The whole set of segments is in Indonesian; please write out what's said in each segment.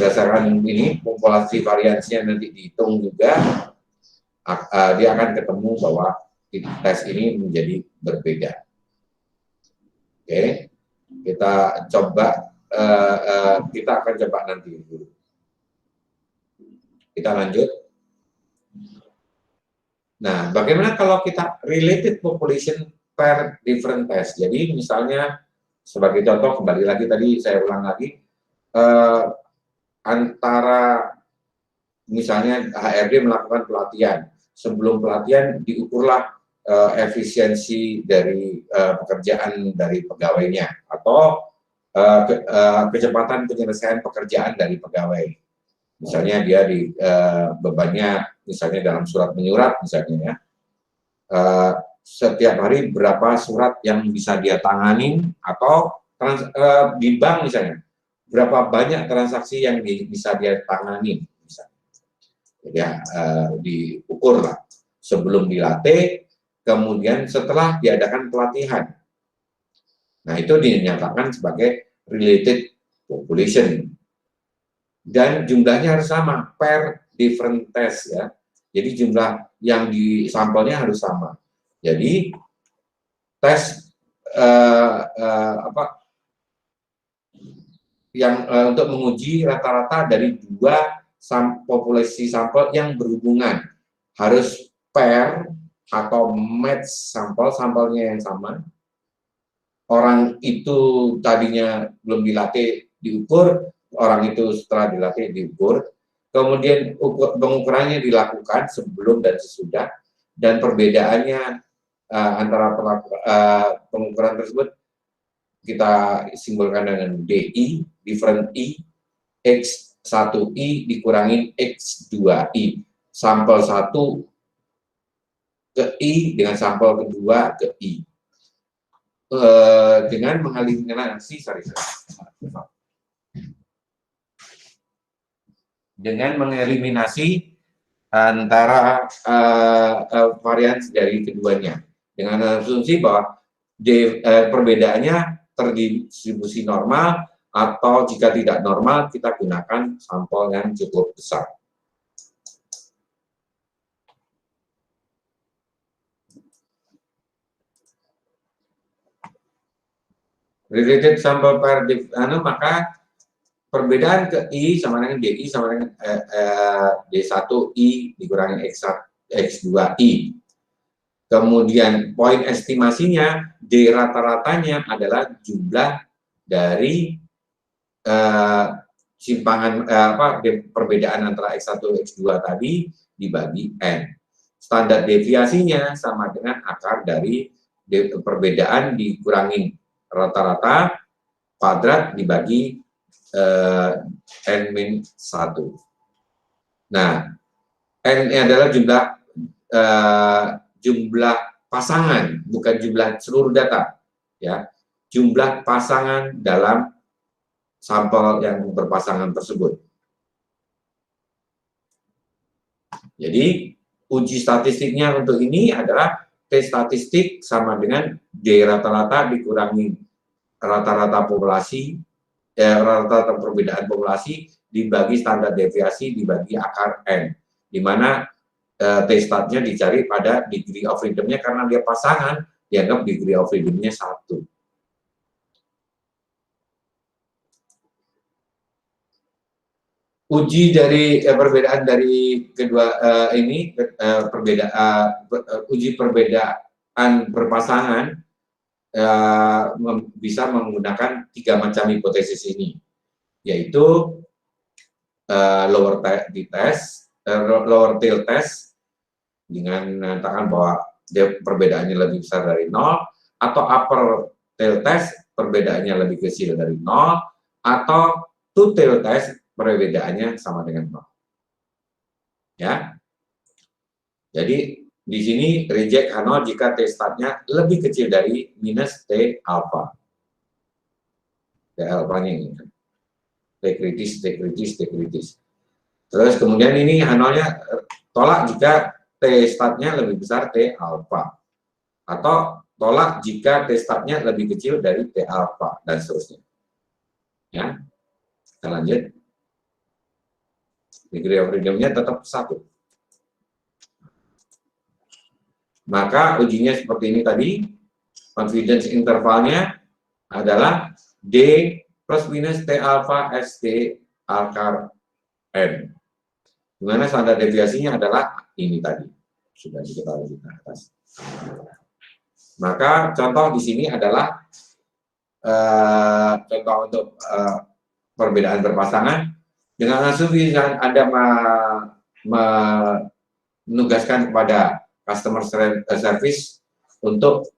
berdasarkan ini populasi variansinya nanti dihitung juga, dia akan ketemu bahwa tes ini menjadi berbeda. Oke, kita coba, kita akan coba nanti dulu. Kita lanjut. Nah, bagaimana kalau kita related population per different test? Jadi misalnya sebagai contoh, kembali lagi tadi saya ulang lagi, antara misalnya HRD melakukan pelatihan, sebelum pelatihan diukurlah efisiensi dari pekerjaan dari pegawainya atau kecepatan penyelesaian pekerjaan dari pegawai. Misalnya dia di bebannya misalnya dalam surat menyurat misalnya ya, setiap hari berapa surat yang bisa dia tanganin, atau di bank misalnya berapa banyak transaksi yang bisa dia tanganin misalnya. Jadi diukur lah sebelum dilatih, kemudian setelah diadakan pelatihan. Nah, itu dinyatakan sebagai related population. Dan jumlahnya harus sama per different test ya. Jadi jumlah yang di sampelnya harus sama. Jadi tes yang untuk menguji rata-rata dari dua populasi sampel yang berhubungan harus pair atau match sampelnya yang sama. Orang itu tadinya belum dilatih diukur, orang itu setelah dilatih diukur, kemudian pengukurannya dilakukan sebelum dan sesudah, dan perbedaannya antara pengukuran tersebut kita simbolkan dengan DI, different I, X1I dikurangi X2I, sampel 1 ke I dengan sampel kedua ke I. Dengan mengeliminasi antara varian dari keduanya, dengan asumsi bahwa perbedaannya terdistribusi normal, atau jika tidak normal kita gunakan sampel yang cukup besar. Related sample per maka perbedaan ke I sama dengan DI sama dengan D1I dikurangi X2I. Kemudian poin estimasinya, D rata-ratanya adalah jumlah dari perbedaan antara X1 X2 tadi dibagi N. Standar deviasinya sama dengan akar dari perbedaan dikurangi rata-rata kuadrat dibagi N-1. Nah, N adalah jumlah pasangan, bukan jumlah seluruh data, ya. Jumlah pasangan dalam sampel yang berpasangan tersebut. Jadi uji statistiknya untuk ini adalah T statistik sama dengan D rata-rata dikurangi rata-rata populasi, rata-rata perbedaan populasi dibagi standar deviasi dibagi akar N, di mana T statnya dicari pada degree of freedom-nya, karena dia pasangan dianggap degree of freedom-nya 1. Uji dari perbedaan dari kedua ini uji perbedaan berpasangan bisa menggunakan 3 macam hipotesis ini, yaitu lower tail test dengan mengatakan bahwa perbedaannya lebih besar dari 0, atau upper tail test perbedaannya lebih kecil dari 0, atau two tail test perbedaannya sama dengan 0. Ya. Jadi di sini reject H0 jika T statnya lebih kecil dari minus T alpha. T alpha-nya ini. T kritis, T kritis, T kritis. Terus kemudian ini H0-nya tolak jika T statnya lebih besar T alpha. Atau tolak jika T statnya lebih kecil dari T alpha, dan seterusnya. Ya. Kita lanjut. Degree of freedom-nya tetap 1. Maka ujinya seperti ini tadi, confidence intervalnya adalah D plus minus T alpha ST akar N. Dimana standar deviasinya adalah ini tadi, sudah diketahui di atas. Maka contoh di sini adalah contoh untuk perbedaan berpasangan. Dengan asumsi Anda menugaskan kepada customer service untuk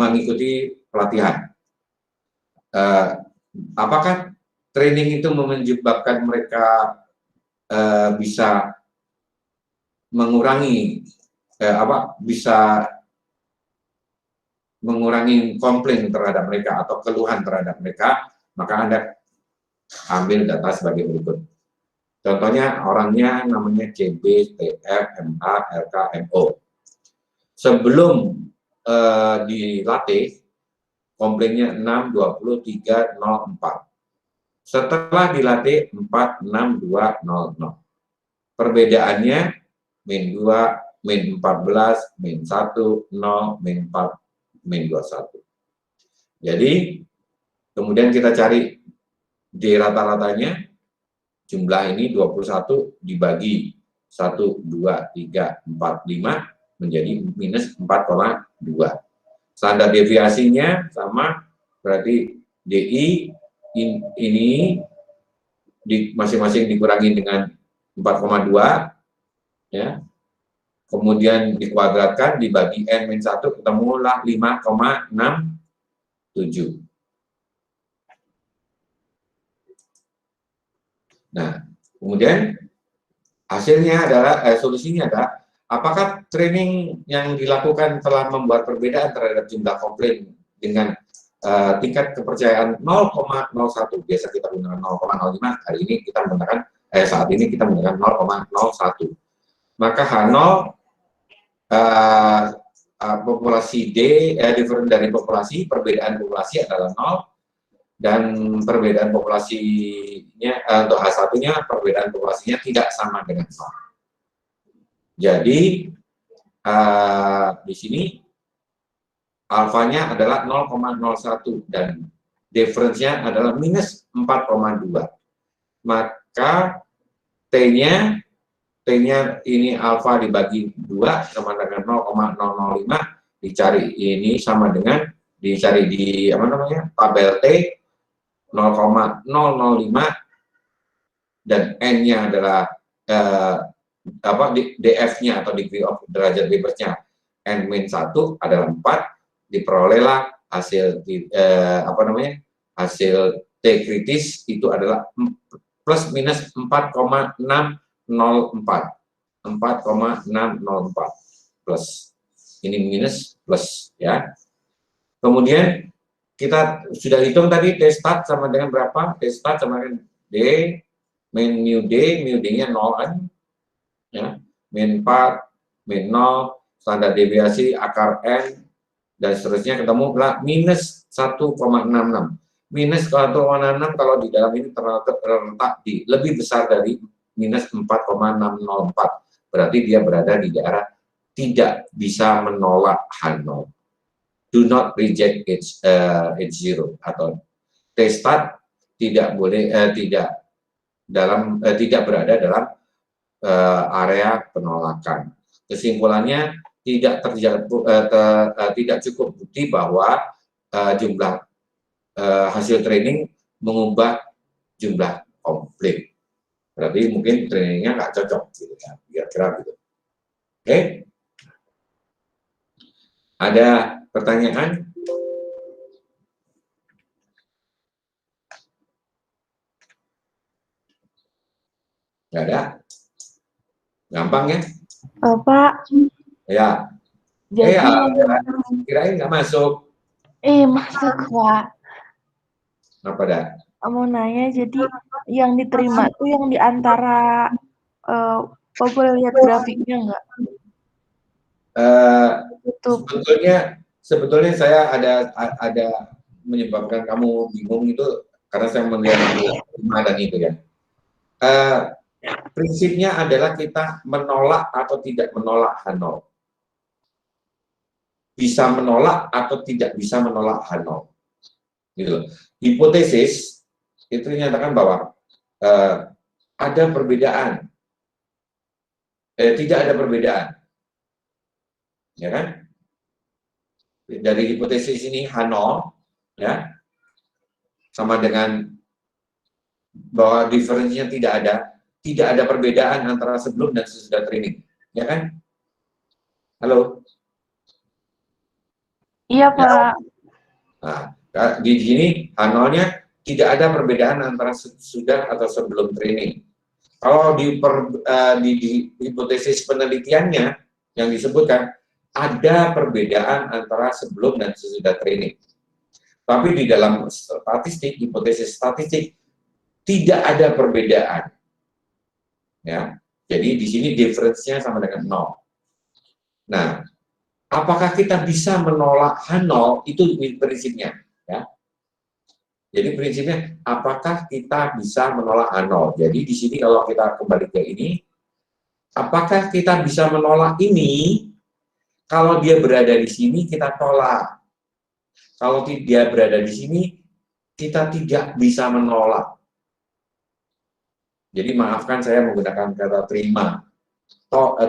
mengikuti pelatihan. Apakah training itu menyebabkan mereka bisa mengurangi komplain terhadap mereka atau keluhan terhadap mereka? Maka Anda ambil data sebagai berikut. Contohnya orangnya namanya CB, TF, MA, RK, MO. Sebelum dilatih, komplainnya 6, 20, 3, 0, 4. Setelah dilatih 4, 6, 2, 0, 0. Perbedaannya min 2, min 14, min 1, 0, min 4, min 21. Jadi, kemudian kita cari di rata-ratanya, jumlah ini 21 dibagi 1, 2, 3, 4, 5 menjadi minus 4,2. Standar deviasinya sama, berarti DI ini masing-masing dikurangi dengan 4,2, ya. Kemudian dikuadratkan dibagi N-1 ketemulah 5,67. Nah, kemudian hasilnya adalah solusinya adalah apakah training yang dilakukan telah membuat perbedaan terhadap jumlah komplain dengan tingkat kepercayaan 0,01, biasa kita menggunakan 0,05, hari ini kita menggunakan saat ini kita menggunakan 0,01. Maka H0 populasi D different dari populasi, perbedaan populasi adalah 0. Dan perbedaan populasinya untuk H1-nya perbedaan populasinya tidak sama dengan 0. Jadi di sini alfanya adalah 0,01 dan difference-nya adalah minus 4,2. Maka T-nya ini alfa dibagi 2 sama dengan 0,005, dicari ini sama dengan dicari di tabel T 0,005 dan N-nya adalah DF-nya atau degree of derajat bebasnya N-1 adalah 4, diperolehlah hasil hasil T kritis itu adalah plus minus 4,604 plus, ini minus plus, ya. Kemudian kita sudah hitung tadi T start sama dengan berapa? T start sama dengan D min mu D-nya 0, ya, min 4, min 0, standar deviasi akar N, dan seterusnya ketemu minus 1,66. Minus 1,66 kalau di dalam ini terletak di lebih besar dari minus 4,604. Berarti dia berada di daerah tidak bisa menolak H0. Do not reject H0 atau T start tidak boleh tidak berada dalam area penolakan. Kesimpulannya tidak cukup bukti bahwa jumlah hasil training mengubah jumlah komplain. Berarti mungkin trainingnya nggak cocok, gitu ya, kira-kira gitu. Oke? Ada pertanyaan? Nggak ada? Gampang ya? Pak. Ya. Jadi kirain nggak masuk. Masuk, Pak. Apa dah? Mau nanya, jadi yang diterima tuh yang di antara Bapak boleh lihat grafiknya nggak? Sebetulnya saya ada menyebabkan kamu bingung itu karena saya melihat dan itu ya. Prinsipnya adalah kita menolak atau tidak menolak H0. Bisa menolak atau tidak bisa menolak H0. Gitu. Hipotesis itu menyatakan bahwa ada perbedaan, tidak ada perbedaan, ya kan? Dari hipotesis ini H0, ya, sama dengan bahwa diferensinya tidak ada perbedaan antara sebelum dan sesudah training, ya kan? Halo? Iya, Ya. Pak. Nah, di sini H0-nya tidak ada perbedaan antara sesudah atau sebelum training. Kalau di hipotesis penelitiannya yang disebutkan, ada perbedaan antara sebelum dan sesudah training. Tapi di dalam statistik, hipotesis statistik, tidak ada perbedaan. Ya, jadi di sini difference-nya sama dengan 0. Nah, apakah kita bisa menolak H0? Itu prinsipnya. Ya. Jadi prinsipnya, apakah kita bisa menolak H0? Jadi di sini kalau kita kembali ke ini, apakah kita bisa menolak ini? Kalau dia berada di sini, kita tolak. Kalau dia berada di sini, kita tidak bisa menolak. Jadi maafkan saya menggunakan kata terima.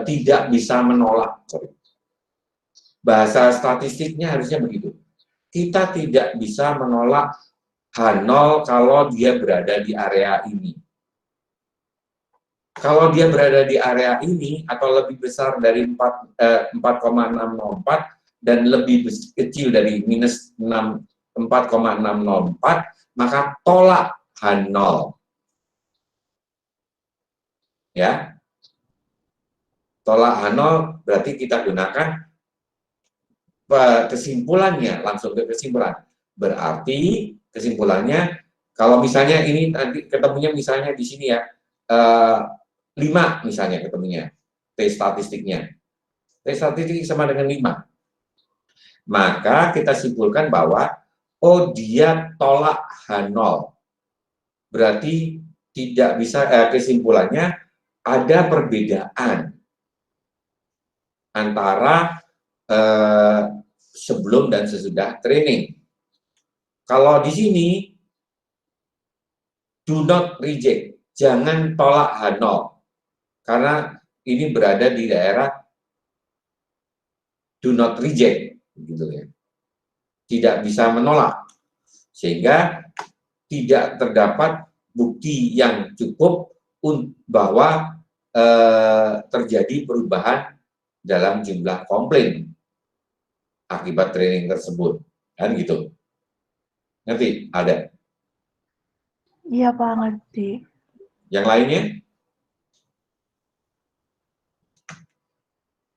Tidak bisa menolak. Sorry. Bahasa statistiknya harusnya begitu. Kita tidak bisa menolak H0 kalau dia berada di area ini. Kalau dia berada di area ini atau lebih besar dari 4,604 dan lebih kecil dari minus 4,604, maka tolak H0. Ya. Tolak H0 berarti kita gunakan kesimpulannya, langsung ke kesimpulan. Berarti kesimpulannya, kalau misalnya ini nanti ketemunya misalnya di sini ya, 5 misalnya ketemunya, T statistiknya. T statistik sama dengan 5. Maka kita simpulkan bahwa, oh dia tolak H0. Berarti tidak bisa, kesimpulannya ada perbedaan antara sebelum dan sesudah training. Kalau di sini, do not reject, jangan tolak H0, karena ini berada di daerah do not reject, gitu ya. Tidak bisa menolak, sehingga tidak terdapat bukti yang cukup bahwa terjadi perubahan dalam jumlah komplain akibat training tersebut, kan gitu. Ngerti? Ada? Iya, Pak, ngerti. Yang lainnya?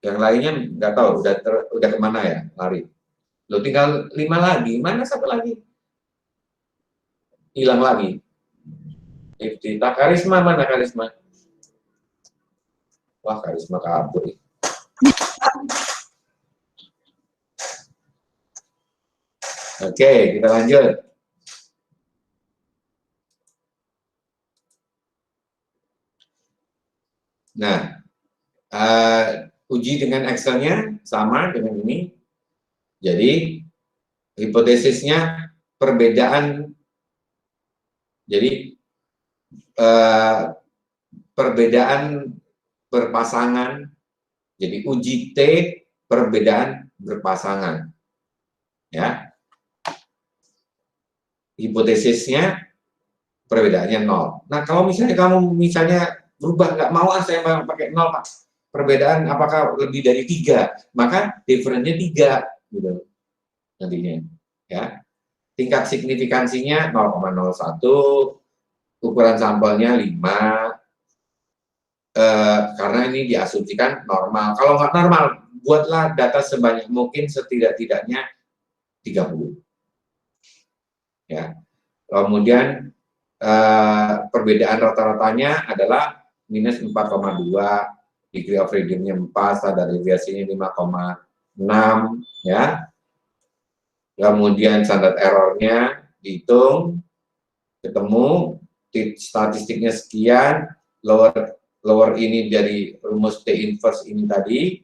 Yang lainnya nggak tahu, udah kemana ya, lari. Lo tinggal 5 lagi, mana satu lagi? Hilang lagi. Iftitah, Karisma, mana Karisma? Wah, Karisma kabur. Oke, kita lanjut. Nah, uji dengan Excel-nya sama dengan ini. Jadi, hipotesisnya perbedaan, jadi perbedaan berpasangan, jadi uji T perbedaan berpasangan. Ya. Hipotesisnya perbedaannya 0. Nah, kalau misalnya kamu berubah, nggak mau saya pakai 0, Pak. Perbedaan apakah lebih dari 3? Maka difference-nya 3, gitu. Nantinya. Ya. Tingkat signifikansinya 0,01, ukuran sampelnya 5, karena ini diasumsikan normal. Kalau nggak normal, buatlah data sebanyak mungkin, setidak-tidaknya 30. Ya. Kemudian perbedaan rata-ratanya adalah minus 4,2, degree of freedom-nya 4, standar deviasinya 5,6, ya. Kemudian standar error-nya dihitung, ketemu statistiknya sekian, lower ini dari rumus T inverse ini tadi,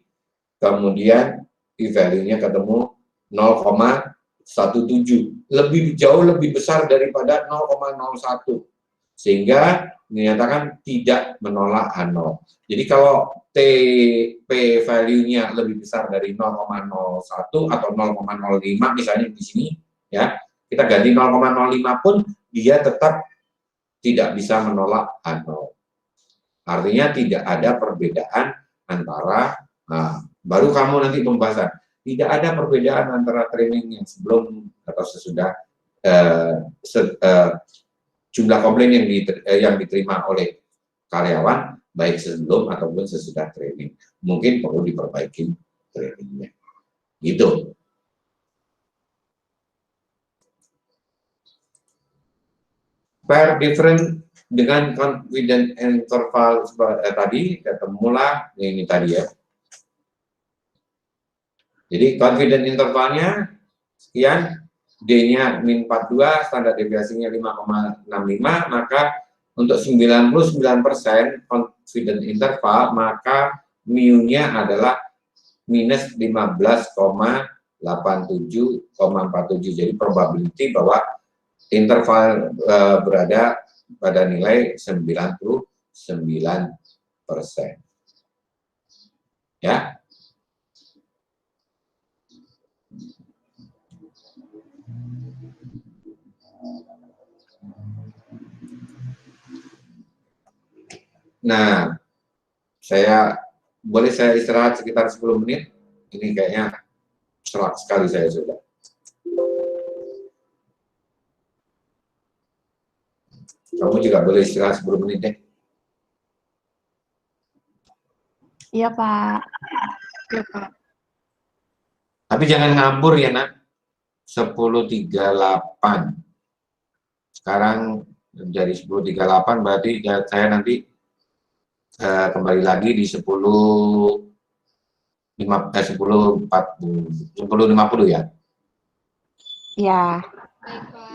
kemudian p-value-nya ketemu 0,17, jauh lebih besar daripada 0,01, sehingga dinyatakan tidak menolak H0. Jadi kalau p-value-nya lebih besar dari 0,01 atau 0,05 misalnya di sini, ya kita ganti 0,05 pun dia tetap tidak bisa menolak H0. Artinya tidak ada perbedaan antara, baru kamu nanti pembahasan, tidak ada perbedaan antara training yang sebelum atau sesudah jumlah komplain yang diterima oleh karyawan, baik sebelum ataupun sesudah training. Mungkin perlu diperbaiki trainingnya. Gitu. Per different dengan confidence interval tadi, ketemulah ini tadi ya. Jadi confidence intervalnya sekian, D-nya min 42, standar deviasinya 5,65, maka untuk 99% confidence interval, maka mu-nya adalah minus 15,87,47. Jadi probability bahwa interval berada pada nilai 99%. Ya. Nah, boleh saya istirahat sekitar 10 menit? Ini kayaknya serak sekali saya sudah. Kamu juga boleh istirahat 10 menit deh. Iya, Pak. Iya, Pak. Tapi jangan ngambur ya, Nak. 10.38. Sekarang jadi 10.38, berarti saya nanti kembali lagi di 10.50 ya. Iya. Baik, Pak.